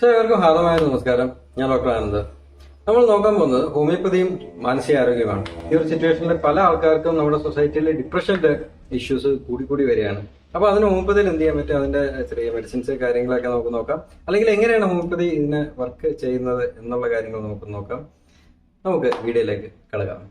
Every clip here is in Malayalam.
ഏവർക്കും ഹാർദമായ നമസ്കാരം. ഞാൻ ഡോക്ടർ ആനന്ദ്. നമ്മൾ നോക്കാൻ പോകുന്നത് ഹോമിയോപ്പതിയും മാനസികാരോഗ്യമാണ്. ഈ ഒരു സിറ്റുവേഷനിൽ പല ആൾക്കാർക്കും നമ്മുടെ സൊസൈറ്റിയിൽ ഡിപ്രഷന്റെ ഇഷ്യൂസ് കൂടി വരികയാണ്. അപ്പൊ അതിന് ഹോമിയോപ്പതിയിൽ എന്ത് ചെയ്യാൻ പറ്റും, അതിന്റെ ചെറിയ മെഡിസിൻസ് കാര്യങ്ങളൊക്കെ നമുക്ക് നോക്കാം. അല്ലെങ്കിൽ എങ്ങനെയാണ് ഹോമിയോപ്പതി ഇതിനെ വർക്ക് ചെയ്യുന്നത് എന്നുള്ള കാര്യങ്ങൾ നമുക്ക് നോക്കാം. നമുക്ക് വീഡിയോയിലേക്ക് കടക്കാം.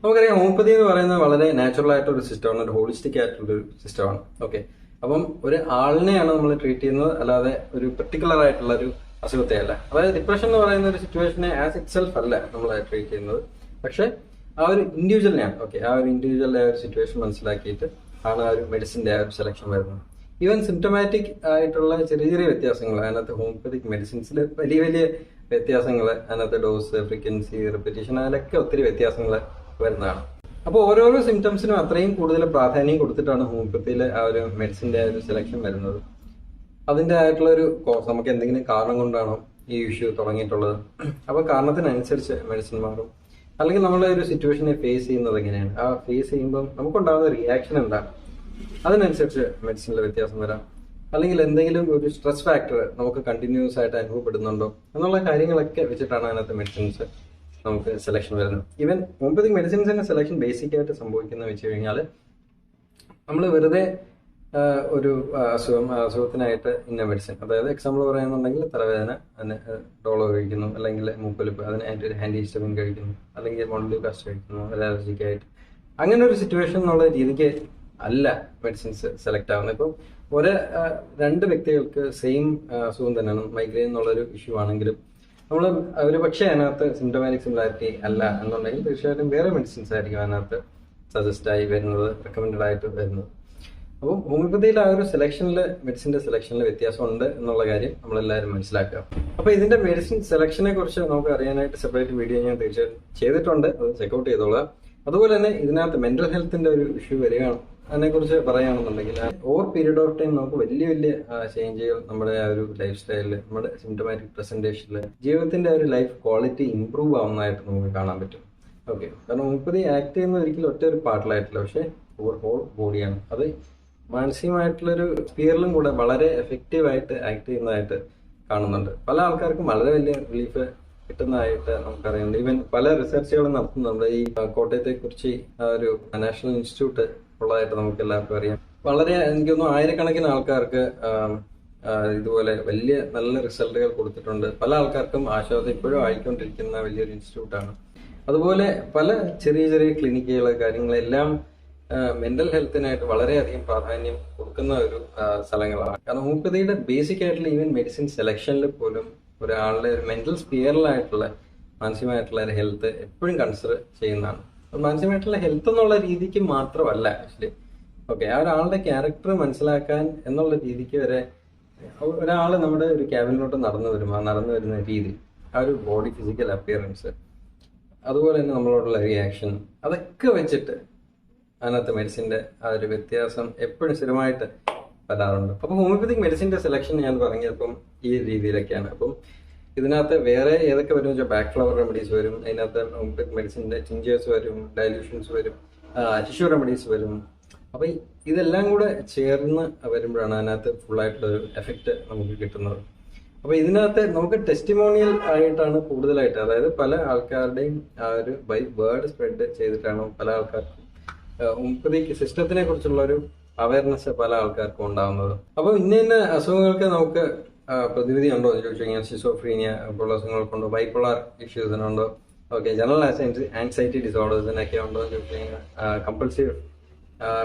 നമുക്കറിയാം, ഹോമിയോപ്പതി എന്ന് പറയുന്നത് വളരെ നാച്ചുറൽ ആയിട്ടൊരു ഒരു സിസ്റ്റമാണ്, ഒരു ഹോളിസ്റ്റിക് ആയിട്ടുള്ള ഒരു സിസ്റ്റമാണ്. ഓക്കെ, അപ്പം ഒരു ആളിനെയാണ് നമ്മൾ ട്രീറ്റ് ചെയ്യുന്നത്, അല്ലാതെ ഒരു പെർട്ടിക്കുലർ ആയിട്ടുള്ള ഒരു അസുഖത്തെ അല്ല. അതായത് ഡിപ്രഷൻ എന്ന് പറയുന്ന ഒരു സിറ്റുവേഷനെ ആസ് ഇറ്റ് സെൽഫ് അല്ല നമ്മൾ ട്രീറ്റ് ചെയ്യുന്നത്, പക്ഷെ ആ ഒരു ഇൻഡിവിജ്വലിനെയാണ്. ഓക്കെ, ആ ഒരു ഇൻഡിവിജ്വലിന്റെ ആ ഒരു സിറ്റുവേഷൻ മനസ്സിലാക്കിയിട്ട് ആണ് ആ ഒരു മെഡിസിന്റെ ആ ഒരു സെലക്ഷൻ വരുന്നത്. ഈവൻ സിംറ്റമാറ്റിക് ആയിട്ടുള്ള ചെറിയ വ്യത്യാസങ്ങൾ അതിനകത്ത് ഹോമിയോപ്പതിക് മെഡിസിൻസിൽ വലിയ വ്യത്യാസങ്ങൾ, അതിനകത്ത് ഡോസ്, ഫ്രീക്വൻസി, റിപ്പറ്റീഷൻ, അതിലൊക്കെ ഒത്തിരി വ്യത്യാസങ്ങൾ വരുന്നതാണ്. അപ്പോൾ ഓരോരോ സിംറ്റംസിനും അത്രയും കൂടുതൽ പ്രാധാന്യം കൊടുത്തിട്ടാണ് ഹോമിയോപ്പതിയിലെ ആ ഒരു മെഡിസിന്റെ ഒരു സെലക്ഷൻ വരുന്നത്. അതിൻ്റെ ആയിട്ടുള്ള ഒരു കോഴ്സ്, നമുക്ക് എന്തെങ്കിലും കാരണം കൊണ്ടാണോ ഈ ഇഷ്യൂ തുടങ്ങിയിട്ടുള്ളത്, അപ്പോൾ കാരണത്തിനനുസരിച്ച് മെഡിസിൻ മാറും. അല്ലെങ്കിൽ നമ്മളെ ഒരു സിറ്റുവേഷനെ ഫേസ് ചെയ്യുന്നത് എങ്ങനെയാണ്, ആ ഫേസ് ചെയ്യുമ്പോൾ നമുക്കുണ്ടാകുന്ന റിയാക്ഷൻ എന്താണ്, അതിനനുസരിച്ച് മെഡിസിനിൽ വ്യത്യാസം വരാം. അല്ലെങ്കിൽ എന്തെങ്കിലും ഒരു സ്ട്രെസ് ഫാക്ടർ നമുക്ക് കണ്ടിന്യൂസ് ആയിട്ട് അനുഭവപ്പെടുന്നുണ്ടോ എന്നുള്ള കാര്യങ്ങളൊക്കെ വെച്ചിട്ടാണ് അതിനകത്ത് മെഡിസിൻസ് നമുക്ക് സെലക്ഷൻ വരുന്നത്. ഈവൻ ഹോമിയോപ്പതിക് മെഡിസിൻസിന്റെ സെലക്ഷൻ ബേസിക് ആയിട്ട് സംഭവിക്കുന്നത് വെച്ച് കഴിഞ്ഞാൽ, നമ്മൾ വെറുതെ ഒരു അസുഖത്തിനായിട്ട് ഇന്ന മെഡിസിൻ, അതായത് എക്സാമ്പിൾ പറയുന്നുണ്ടെങ്കിൽ തലവേദന അതിന് ഡോളോ കഴിക്കുന്നു, അല്ലെങ്കിൽ മൂക്കൊലിപ്പ് അതിന് ഒരു ആന്റിഹിസ്റ്റമിൻ കഴിക്കുന്നു, അല്ലെങ്കിൽ മോണോഗ്ലൂക്കാസ്റ്റ് കഴിക്കുന്നു അലർജിക്കായിട്ട്. അങ്ങനെ ഒരു സിറ്റുവേഷൻ എന്നുള്ള രീതിക്ക് അല്ല മെഡിസിൻസ് സെലക്ട് ആവുന്നത്. ഇപ്പം രണ്ട് വ്യക്തികൾക്ക് സെയിം അസുഖം തന്നെയാണ്, മൈഗ്രെയിൻ എന്നുള്ളൊരു ഇഷ്യൂ ആണെങ്കിലും നമ്മൾ ഒരു പക്ഷേ അതിനകത്ത് സിംറ്റമാറ്റിക് സിമിലാരിറ്റി അല്ല എന്നുണ്ടെങ്കിൽ തീർച്ചയായിട്ടും വേറെ മെഡിസിൻസ് ആയിരിക്കും അതിനകത്ത് സജസ്റ്റ് ആയി വരുന്നത്, റെക്കമെൻഡഡ് ആയിട്ട് വരുന്നത്. അപ്പം ഹോമിയോപ്പതിയിൽ ആ ഒരു സെലക്ഷനിൽ, മെഡിസിന്റെ സെലക്ഷനിൽ വ്യത്യാസമുണ്ട് എന്നുള്ള കാര്യം നമ്മളെല്ലാവരും മനസ്സിലാക്കുക. അപ്പൊ ഇതിന്റെ മെഡിസിൻ സെലക്ഷനെ കുറിച്ച് നമുക്ക് അറിയാനായിട്ട് സെപ്പറേറ്റ് വീഡിയോ ഞാൻ തീർച്ചയായിട്ടും ചെയ്തിട്ടുണ്ട്, അത് ചെക്കൗട്ട് ചെയ്തോളുക. അതുപോലെ തന്നെ ഇതിനകത്ത് മെന്റൽ ഹെൽത്തിന്റെ ഒരു ഇഷ്യൂ വരികയാണ്, അതിനെക്കുറിച്ച് പറയുകയാണെന്നുണ്ടെങ്കിൽ ഓവർ പീരീഡ് ഓഫ് ടൈം നമുക്ക് വലിയ ചേഞ്ചുകൾ നമ്മുടെ ആ ഒരു ലൈഫ് സ്റ്റൈലിൽ, നമ്മുടെ സിംറ്റമാറ്റിക് പ്രസന്റേഷനിൽ, ജീവിതത്തിന്റെ ഒരു ലൈഫ് ക്വാളിറ്റി ഇംപ്രൂവ് ആവുന്നതായിട്ട് നമുക്ക് കാണാൻ പറ്റും. ഓക്കെ, കാരണം ഹോമിയോപ്പതി ആക്ട് ചെയ്യുന്ന ഒരിക്കലും ഒറ്റ ഒരു പാർട്ടിലായിട്ടില്ല, പക്ഷേ ഓവർ ഹോൾ ബോഡിയാണ്. അത് മാനസികമായിട്ടുള്ളൊരു സ്പിയറിലും കൂടെ വളരെ എഫക്റ്റീവായിട്ട് ആക്ട് ചെയ്യുന്നതായിട്ട് കാണുന്നുണ്ട്. പല ആൾക്കാർക്കും വളരെ വലിയ റിലീഫ് കിട്ടുന്നതായിട്ട് നമുക്കറിയുന്നുണ്ട്. ഈവൻ പല റിസർച്ചുകളും നടത്തുന്നുണ്ട്. ഈ കോട്ടയത്തെ കുറിച്ച് ഒരു നാഷണൽ ഇൻസ്റ്റിറ്റ്യൂട്ട് ഉള്ളതായിട്ട് നമുക്ക് എല്ലാവർക്കും അറിയാം. വളരെ, എനിക്ക് തോന്നുന്നു, ആയിരക്കണക്കിന് ആൾക്കാർക്ക് ഇതുപോലെ വലിയ നല്ല റിസൾട്ടുകൾ കൊടുത്തിട്ടുണ്ട്. പല ആൾക്കാർക്കും ആശ്വാസം ഇപ്പോഴും ആയിക്കൊണ്ടിരിക്കുന്ന വലിയൊരു ഇൻസ്റ്റിറ്റ്യൂട്ടാണ്. അതുപോലെ പല ചെറിയ ക്ലിനിക്കുകൾ, കാര്യങ്ങളെല്ലാം മെന്റൽ ഹെൽത്തിനായിട്ട് വളരെയധികം പ്രാധാന്യം കൊടുക്കുന്ന ഒരു സ്ഥലങ്ങളാണ്. കാരണം ഹോമിയോപ്പതിയുടെ ബേസിക് ആയിട്ടുള്ള ഈവൻ മെഡിസിൻ സെലക്ഷനിൽ പോലും ഒരാളുടെ ഒരു മെന്റൽ സ്പിയറിലായിട്ടുള്ള മാനസികമായിട്ടുള്ള ഒരു ഹെൽത്ത് എപ്പോഴും കൺസിഡർ ചെയ്യുന്നതാണ്. മാനസികമായിട്ടുള്ള ഹെൽത്ത് എന്നുള്ള രീതിക്ക് മാത്രമല്ല ആക്ച്വലി. ഓക്കെ, ആ ഒരാളുടെ ക്യാരക്ടർ മനസ്സിലാക്കാൻ എന്നുള്ള രീതിക്ക് വരെ ഒരാൾ നമ്മുടെ ഒരു ക്യാബിനിലോട്ട് നടന്നു വരുന്ന രീതി, ആ ഒരു ബോഡി ഫിസിക്കൽ അപ്പിയറൻസ്, അതുപോലെ തന്നെ നമ്മളോടുള്ള റിയാക്ഷൻ, അതൊക്കെ വെച്ചിട്ട് അതിനകത്ത് മെഡിസിന്റെ ആ ഒരു വ്യത്യാസം എപ്പോഴും സ്ഥിരമായിട്ട് വരാറുണ്ട്. അപ്പം ഹോമിയോപ്പതിക് മെഡിസിന്റെ സെലക്ഷൻ ഞാൻ പറഞ്ഞപ്പം ഈ രീതിയിലൊക്കെയാണ്. അപ്പം ഇതിനകത്ത് വേറെ ഏതൊക്കെ വരും വെച്ചാൽ, ബാക്ക് ഫ്ലവർ റെമഡീസ് വരും, അതിനകത്ത് ഹോമിയോപ്പതിക് മെഡിസിന്റെ ടിഞ്ചേഴ്സ് വരും, ഡയലൂഷൻസ് വരും, ടിഷ്യൂ റെമഡീസ് വരും. അപ്പൊ ഇതെല്ലാം കൂടെ ചേർന്ന് വരുമ്പോഴാണ് അതിനകത്ത് ഫുൾ ആയിട്ടുള്ള ഒരു എഫക്റ്റ് നമുക്ക് കിട്ടുന്നത്. അപ്പൊ ഇതിനകത്ത് നമുക്ക് ടെസ്റ്റിമോണിയൽ ആയിട്ടാണ് കൂടുതലായിട്ട്, അതായത് പല ആൾക്കാരുടെയും ആ ഒരു ബൈ വേർഡ് സ്പ്രെഡ് ചെയ്തിട്ടാണ് പല ആൾക്കാർക്കും ഹോമിയോപ്പതിക് സിസ്റ്റത്തിനെ കുറിച്ചുള്ള ഒരു അവയർനെസ് പല ആൾക്കാർക്കും ഉണ്ടാകുന്നത്. അപ്പൊ ഇന്ന അസുഖങ്ങൾക്ക് നമുക്ക് പ്രതിവിധി ഉണ്ടോ എന്ന് ചോദിച്ചു കഴിഞ്ഞാൽ, ഷിസോഫ്രീനിയ പോലുള്ള അസുഖങ്ങൾക്കുണ്ടോ, ബൈപ്പോളാർ ഇഷ്യൂസിനുണ്ടോ, ഓക്കെ, ജനറൽ ആൻസൈറ്റി ഡിസോർഡേഴ്സിനൊക്കെ ഉണ്ടോ എന്ന് ചോദിച്ചു കഴിഞ്ഞാൽ, കമ്പൾസീവ്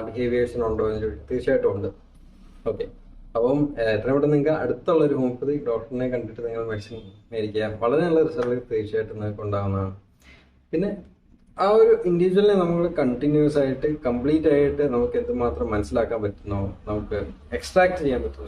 ബിഹേവിയേഴ്സിനുണ്ടോ എന്ന് ചോദിച്ചാൽ തീർച്ചയായിട്ടും ഉണ്ട്. ഓക്കെ, അപ്പം എത്രയും പെട്ടെന്ന് നിങ്ങൾക്ക് അടുത്തുള്ള ഒരു ഹോമിയോപ്പതിക് ഡോക്ടറിനെ കണ്ടിട്ട് നിങ്ങൾ മെഡിസിൻ മേടിക്കുക, വളരെ നല്ല റിസൾട്ട് തീർച്ചയായിട്ടും നിങ്ങൾക്ക് ഉണ്ടാകുന്നതാണ്. പിന്നെ ആ ഒരു ഇൻഡിവിജ്വലിനെ നമ്മൾ കണ്ടിന്യൂസ് ആയിട്ട് കംപ്ലീറ്റ് ആയിട്ട് നമുക്ക് എന്തുമാത്രം മനസ്സിലാക്കാൻ പറ്റുന്നോ, നമുക്ക് എക്സ്ട്രാക്ട് ചെയ്യാൻ പറ്റുന്ന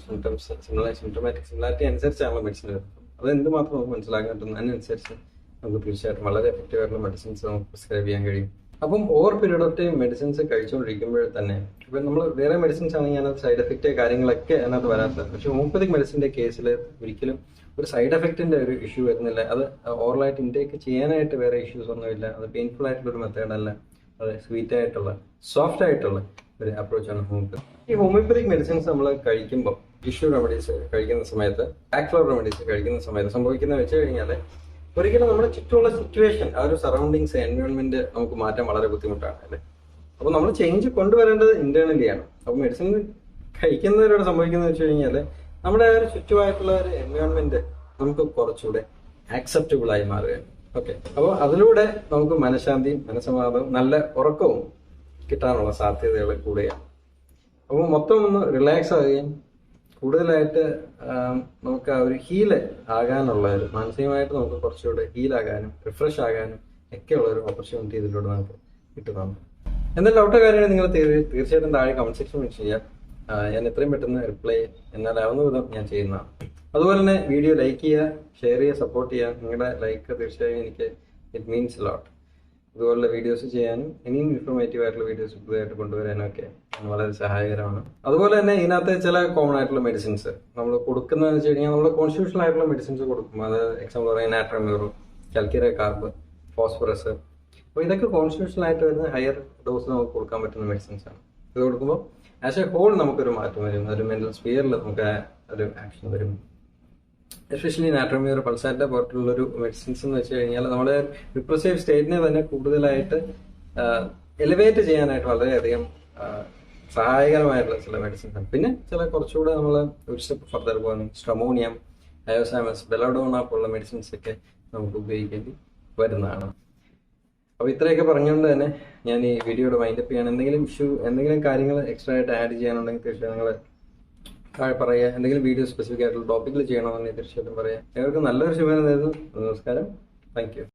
സിംറ്റമാറ്റിക് സിമിലാരിറ്റി അനുസരിച്ചാണല്ലോ മെഡിസിൻ വരുന്നത്. അത് എന്തുമാത്രം നമുക്ക് മനസ്സിലാക്കാൻ പറ്റുന്നു, അതിനനുസരിച്ച് നമുക്ക് തീർച്ചയായിട്ടും വളരെ എഫക്റ്റീവ് ആയിട്ടുള്ള മെഡിസിൻസ് നമുക്ക് പ്രിസ്ക്രൈബ് ചെയ്യാൻ കഴിയും. അപ്പം over period of time medicines കഴിച്ചുകൊണ്ടിരിക്കുമ്പോൾ തന്നെ, ഇപ്പം നമ്മൾ വേറെ മെഡിസിൻസ് ആണെങ്കിൽ അതിനകത്ത് സൈഡ് എഫക്റ്റ് കാര്യങ്ങളൊക്കെ അതിനകത്ത് വരാത്തത്, പക്ഷെ ഹോമിയോപ്പതിക് മെഡിസിന്റെ കേസിൽ ഒരിക്കലും ഒരു സൈഡ് എഫക്റ്റിന്റെ ഒരു ഇഷ്യൂ വരുന്നില്ല. അത് ഓറലായിട്ട് ഇൻടേക്ക് ചെയ്യാനായിട്ട് വേറെ ഇഷ്യൂസ് ഒന്നുമില്ല. അത് പെയിൻഫുൾ ആയിട്ടുള്ള ഒരു മെത്തേഡ് അല്ല, അത് സ്വീറ്റ് ആയിട്ടുള്ള, സോഫ്റ്റ് ആയിട്ടുള്ള ഒരു അപ്രോച്ചാണ് ഹോമിയോപ്പതി. ഈ ഹോമിയോപ്പതിക് മെഡിസിൻസ് നമ്മൾ കഴിക്കുമ്പോൾ ടിഷ്യൂ റെമഡീസ് കഴിക്കുന്ന സമയത്ത്, ബാക്ക് ഫ്ലോ റെമഡീസ് കഴിക്കുന്ന സമയത്ത് സംഭവിക്കുന്നത് വെച്ച് കഴിഞ്ഞാൽ ഒരിക്കലും നമ്മുടെ ചുറ്റുമുള്ള സിറ്റുവേഷൻ, ആ ഒരു സറൗണ്ടിങ്സ്, എൻവയോൺമെന്റ് നമുക്ക് മാറ്റാൻ വളരെ ബുദ്ധിമുട്ടാണ് അല്ലേ. അപ്പോൾ നമ്മൾ ചേഞ്ച് കൊണ്ടുവരേണ്ടത് ഇന്റേണലി ആണ്. അപ്പോൾ മെഡിസിൻ കഴിക്കുന്നവരോട് സംഭവിക്കുന്നത് വെച്ച് കഴിഞ്ഞാൽ നമ്മുടെ ഒരു ചുറ്റുമായിട്ടുള്ള ഒരു എൻവയോൺമെന്റ് നമുക്ക് കുറച്ചുകൂടെ ആക്സെപ്റ്റബിൾ ആയി മാറുകയാണ്. ഓക്കെ, അപ്പോൾ അതിലൂടെ നമുക്ക് മനഃശാന്തിയും മനസ്സമാധാനവും നല്ല ഉറക്കവും കിട്ടാനുള്ള സാധ്യതകൾ കൂടുകയാണ്. അപ്പോൾ മൊത്തം ഒന്ന് റിലാക്സ് ആവുകയും കൂടുതലായിട്ട് നമുക്ക് ആ ഒരു ഹീല് ആകാനുള്ള ഒരു മാനസികമായിട്ട് നമുക്ക് കുറച്ചുകൂടെ ഹീലാകാനും റിഫ്രഷ് ആകാനും ഒക്കെയുള്ള ഒരു ഓപ്പർച്യൂണിറ്റി ഇതിലൂടെ നമുക്ക് കിട്ടുന്നുണ്ട്. എന്തെങ്കിലും ഡൗട്ടോ കാര്യങ്ങൾ നിങ്ങൾ തീർച്ചയായിട്ടും താഴെ കമന്റ് സെക്ഷൻ ചെയ്യാം. ഞാൻ എത്രയും പെട്ടെന്ന് റിപ്ലൈ എന്നാലാവുന്ന വിധം ഞാൻ ചെയ്യുന്നതാണ്. അതുപോലെ തന്നെ വീഡിയോ ലൈക്ക് ചെയ്യുക, ഷെയർ ചെയ്യുക, സപ്പോർട്ട് ചെയ്യുക. നിങ്ങളുടെ ലൈക്ക് തീർച്ചയായും എനിക്ക് ഇറ്റ് മീൻസ് ലോട്ട്. ഇതുപോലുള്ള വീഡിയോസ് ചെയ്യാനും ഇനിയും ഇൻഫോർമേറ്റീവ് ആയിട്ടുള്ള വീഡിയോസ് പുതിയതായിട്ട് കൊണ്ടുവരാനും ഒക്കെ വളരെ സഹായകരമാണ്. അതുപോലെ തന്നെ ഇതിനകത്ത് ചില കോമൺ ആയിട്ടുള്ള മെഡിസിൻസ് നമ്മൾ കൊടുക്കുന്നതെന്ന് വെച്ച് കഴിഞ്ഞാൽ നമ്മൾ കോൺസ്റ്റിറ്റ്യൂഷണൽ ആയിട്ടുള്ള മെഡിസിൻസ് കൊടുക്കും. അതായത് എക്സാമ്പിൾ പറയാൻ നാട്രമ്യൂർ, കാൽക്യൂര കാർബ്, ഫോസ്ഫറസ്. അപ്പോൾ ഇതൊക്കെ കോൺസ്റ്റിറ്റ്യൂഷണൽ ആയിട്ട് വരുന്ന ഹയർ ഡോസ് നമുക്ക് കൊടുക്കാൻ പറ്റുന്ന മെഡിസിൻസ് ആണ്. ഇത് കൊടുക്കുമ്പോൾ ആസ് എ ഹോൾ നമുക്കൊരു മാറ്റം വരും, ഒരു മെന്റൽ സ്പിയറിൽ നമുക്ക് ഒരു ആക്ഷൻ വരും. എസ്പെഷ്യലി നാട്രമ്യൂർ, പൾസാറ്റ പോലത്തുള്ളൊരു മെഡിസിൻസ് എന്ന് വെച്ച് കഴിഞ്ഞാൽ നമ്മുടെ റിപ്രസീവ് സ്റ്റേറ്റിനെ തന്നെ കൂടുതലായിട്ട് എലിവേറ്റ് ചെയ്യാനായിട്ട് വളരെയധികം സഹായകരമായിട്ടുള്ള ചില മെഡിസിൻസ് ആണ്. പിന്നെ ചില കുറച്ചുകൂടെ നമ്മൾ ഒരു സ്റ്റെപ്പ് ഫർദർ പോകുന്നു, സ്ട്രമോണിയം, അയോസാമസ്, ബെലഡോണ പോലുള്ള മെഡിസിൻസ് ഒക്കെ നമുക്ക് ഉപയോഗിക്കേണ്ടി വരുന്നതാണ്. അപ്പോൾ ഇത്രയൊക്കെ പറഞ്ഞുകൊണ്ട് തന്നെ ഞാൻ ഈ വീഡിയോയുടെ വൈൻഡപ്പ് ചെയ്യാണ്. എന്തെങ്കിലും കാര്യങ്ങൾ എക്സ്ട്രാ ആയിട്ട് ആഡ് ചെയ്യാനുണ്ടെങ്കിൽ തീർച്ചയായും നിങ്ങൾ താഴെ പറയുക. എന്തെങ്കിലും വീഡിയോ സ്പെസിഫിക് ആയിട്ടുള്ള ടോപ്പിക്കിൽ ചെയ്യണമെന്നുണ്ടെങ്കിൽ തീർച്ചയായിട്ടും പറയാം. എല്ലാവർക്കും നല്ലൊരു ശുഭദിനം നേരുന്നു. നമസ്കാരം. Thank you.